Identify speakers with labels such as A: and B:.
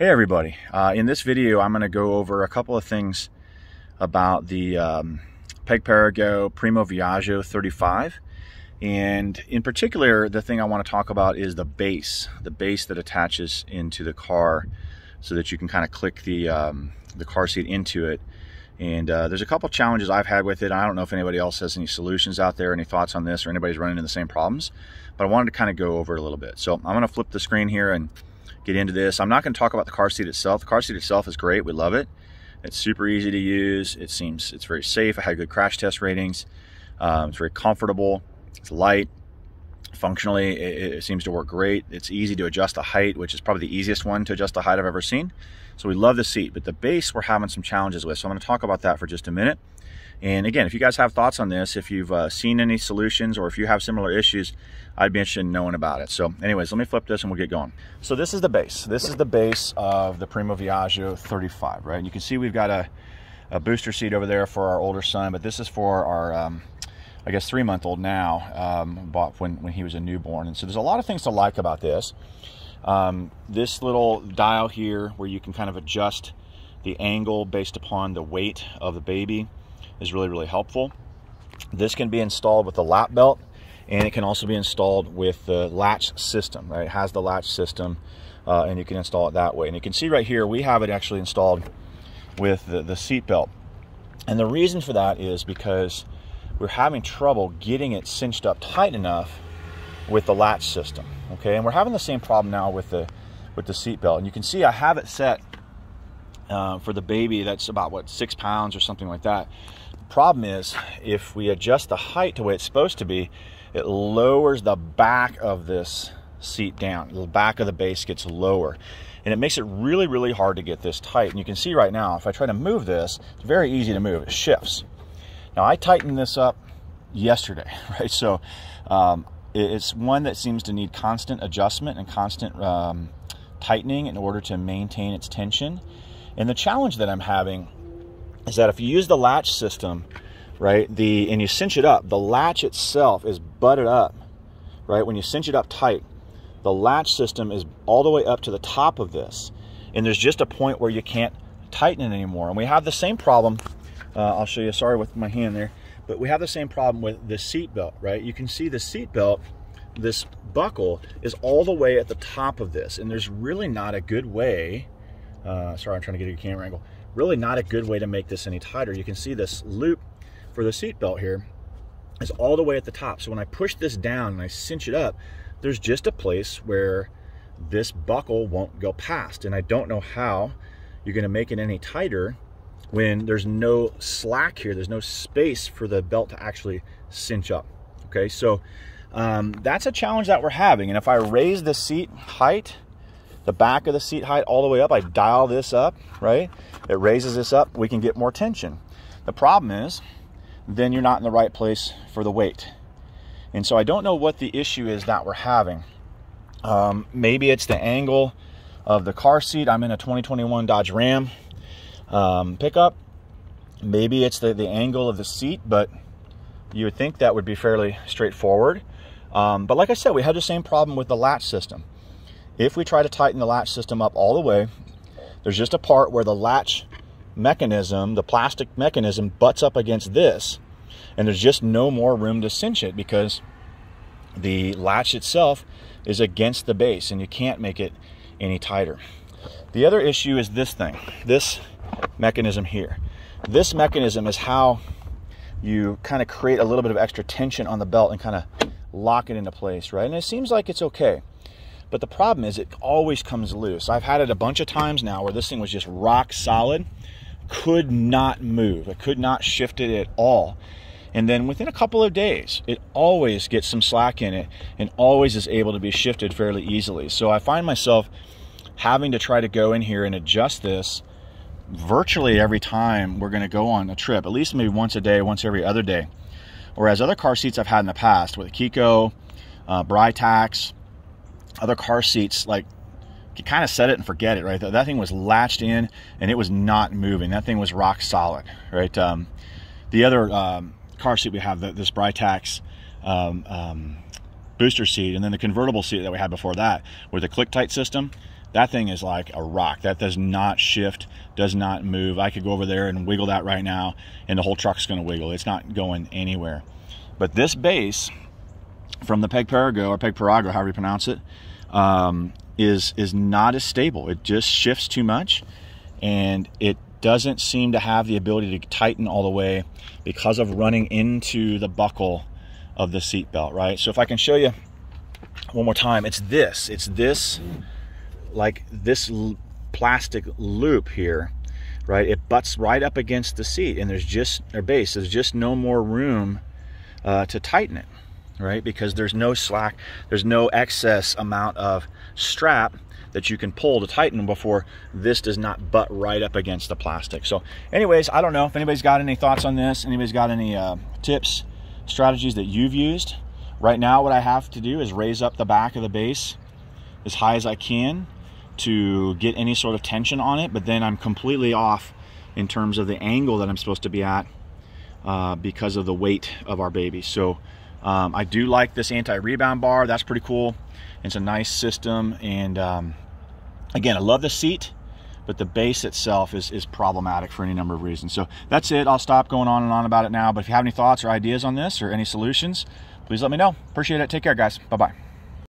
A: Hey everybody, in this video I'm going to go over a couple of things about the perago Primo Viaggio 35, and in particular the thing I want to talk about is the base that attaches into the car so that you can kind of click the car seat into it. And there's a couple challenges I've had with it. I don't know if anybody else has any solutions out there, any thoughts on this, or anybody's running into the same problems, but I wanted to kind of go over it a little bit. So I'm going to flip the screen here and get into this. I'm not going to talk about the car seat itself. The car seat itself is great. We love it. It's super easy to use. It seems it's very safe. I had good crash test ratings. It's very comfortable. It's light. Functionally, it seems to work great. It's easy to adjust the height, which is probably the easiest one to adjust the height I've ever seen. So we love the seat, but the base we're having some challenges with. So I'm going to talk about that for just a minute. And again, if you guys have thoughts on this, if you've seen any solutions or if you have similar issues, I'd be interested in knowing about it. So anyways, let me flip this and we'll get going. So this is the base. This is the base of the Primo Viaggio 35, right? And you can see we've got a booster seat over there for our older son, but this is for our, I guess 3-month-old now, bought when he was a newborn. And so there's a lot of things to like about this. This little dial here where you can kind of adjust the angle based upon the weight of the baby is really, really helpful. This can be installed with the lap belt, and it can also be installed with the latch system, right? It has the latch system, and you can install it that way. And you can see right here, we have it actually installed with the seat belt. And the reason for that is because we're having trouble getting it cinched up tight enough with the latch system, okay? And we're having the same problem now with the seat belt. And you can see I have it set for the baby that's about, what, 6 pounds or something like that. The problem is, if we adjust the height to the way it's supposed to be, it lowers the back of this seat down. The back of the base gets lower, and it makes it really, really hard to get this tight. And you can see right now, if I try to move this, it's very easy to move. It shifts. Now, I tightened this up yesterday, right? So it's one that seems to need constant adjustment and constant tightening in order to maintain its tension. And the challenge that I'm having is that if you use the latch system, right, and you cinch it up, the latch itself is butted up, right? When you cinch it up tight, the latch system is all the way up to the top of this, and there's just a point where you can't tighten it anymore. And we have the same problem. I'll show you. Sorry with my hand there, but we have the same problem with the seat belt, right? You can see the seat belt, this buckle is all the way at the top of this, and there's really not a good way. Sorry, I'm trying to get a camera angle. Really not a good way to make this any tighter. You can see this loop for the seat belt here is all the way at the top. So when I push this down and I cinch it up, there's just a place where this buckle won't go past. And I don't know how you're going to make it any tighter when there's no slack here. There's no space for the belt to actually cinch up. Okay, so that's a challenge that we're having. And if I raise the seat height, the back of the seat height all the way up, I dial this up, right? It raises this up, we can get more tension. The problem is, then you're not in the right place for the weight. And so I don't know what the issue is that we're having. Maybe it's the angle of the car seat. I'm in a 2021 Dodge Ram pickup. Maybe it's the angle of the seat, but you would think that would be fairly straightforward. But like I said, we had the same problem with the latch system. If we try to tighten the latch system up all the way, there's just a part where the latch mechanism, the plastic mechanism, butts up against this, and there's just no more room to cinch it because the latch itself is against the base, and you can't make it any tighter. The other issue is this thing, this mechanism here. This mechanism is how you kind of create a little bit of extra tension on the belt and kind of lock it into place, right? And it seems like it's okay. But the problem is it always comes loose. I've had it a bunch of times now where this thing was just rock solid, could not move. I could not shift it at all. And then within a couple of days, it always gets some slack in it and always is able to be shifted fairly easily. So I find myself having to try to go in here and adjust this virtually every time we're going to go on a trip, at least maybe once a day, once every other day. Whereas other car seats I've had in the past with Kiko, Britax, other car seats, like, you kind of set it and forget it, right? That thing was latched in and it was not moving. That thing was rock solid, right? The other car seat we have, this Britax booster seat, and then the convertible seat that we had before that with the click tight system, that thing is like a rock. That does not shift, does not move. I could go over there and wiggle that right now, and the whole truck's going to wiggle. It's not going anywhere. But this base from the perago, or perago, however you pronounce it, is not as stable. It just shifts too much, and it doesn't seem to have the ability to tighten all the way because of running into the buckle of the seat belt, right? So if I can show you one more time, it's this like this plastic loop here, right? It butts right up against the seat, and there's just no more room to tighten it, right? Because there's no slack, there's no excess amount of strap that you can pull to tighten before this does not butt right up against the plastic. So anyways, I don't know if anybody's got any thoughts on this, anybody's got any tips, strategies that you've used. Right now, what I have to do is raise up the back of the base as high as I can to get any sort of tension on it, but then I'm completely off in terms of the angle that I'm supposed to be at because of the weight of our baby. So I do like this anti-rebound bar. That's pretty cool. It's a nice system, and again, I love the seat, but the base itself is problematic for any number of reasons. So that's it. I'll stop going on and on about it now, but if you have any thoughts or ideas on this or any solutions, please let me know. Appreciate it. Take care, guys. Bye-bye.